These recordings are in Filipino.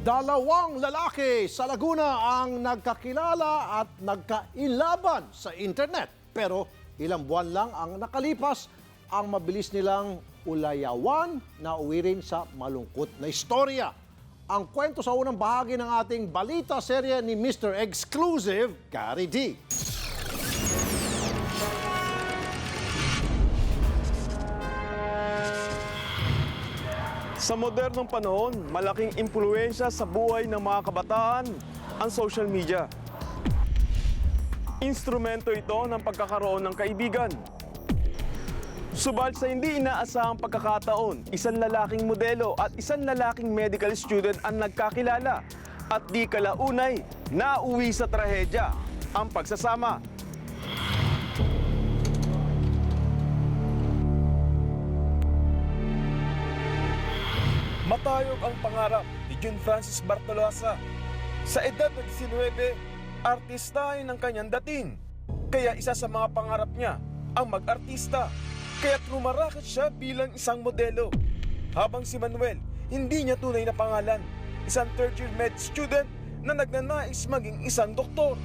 Dalawang lalaki sa Laguna ang nagkakilala at nagkailaban sa internet. Pero ilang buwan lang ang nakalipas, ang mabilis nilang ulayawan na uwi rin sa malungkot na istorya. Ang kwento sa unang bahagi ng ating balita serye ni Mr. Exclusive, Gary D. Sa modernong panahon, malaking impluwensya sa buhay ng mga kabataan ang social media. Instrumento ito ng pagkakaroon ng kaibigan. Subalit sa hindi inaasahang pagkakataon, isang lalaking modelo at isang lalaking medical student ang nagkakilala at di kalaunay nauwi sa trahedya ang pagsasama. Matayog ang pangarap ni June Francis Bartolosa. Sa edad na 19, artistahin ang kanyang dating. Kaya isa sa mga pangarap niya ang mag-artista. Kaya trumarakit siya bilang isang modelo. Habang si Manuel, hindi niya tunay na pangalan. Isang third-year med student na nagnanais maging isang doktor.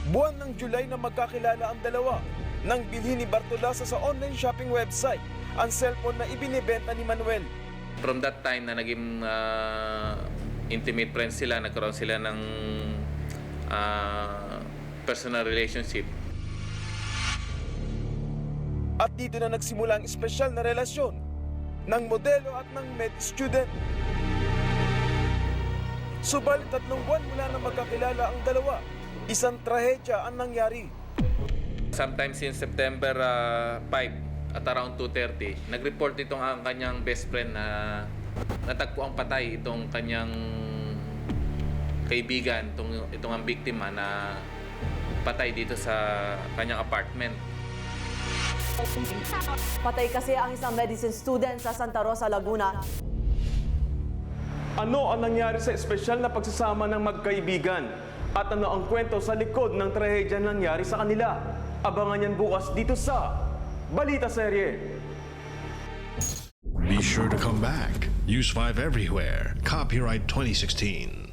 Buwan ng July na magkakilala ang dalawa nang bilhin ni Bartolosa sa online shopping website ang cellphone na ibinibenta ni Manuel. From that time na naging intimate friends sila, nagkaroon sila ng personal relationship. At dito na nagsimula ang espesyal na relasyon ng modelo at ng med student. Subalit 3 buwan mula na magkakilala ang dalawa, isang trahedya ang nangyari. Sometime since September 5 at around 2:30, nag-report itong ang kanyang best friend na natagpo ang patay itong kanyang kaibigan, itong ang biktima na patay dito sa kanyang apartment. Patay kasi ang isang medicine student sa Santa Rosa, Laguna. Ano ang nangyari sa espesyal na pagsasama ng magkaibigan? At ano ang kwento sa likod ng trahedya na nangyari sa kanila? Abangan yan bukas dito sa Balita Serye. Be sure to come back. Use 5 everywhere. Copyright 2016.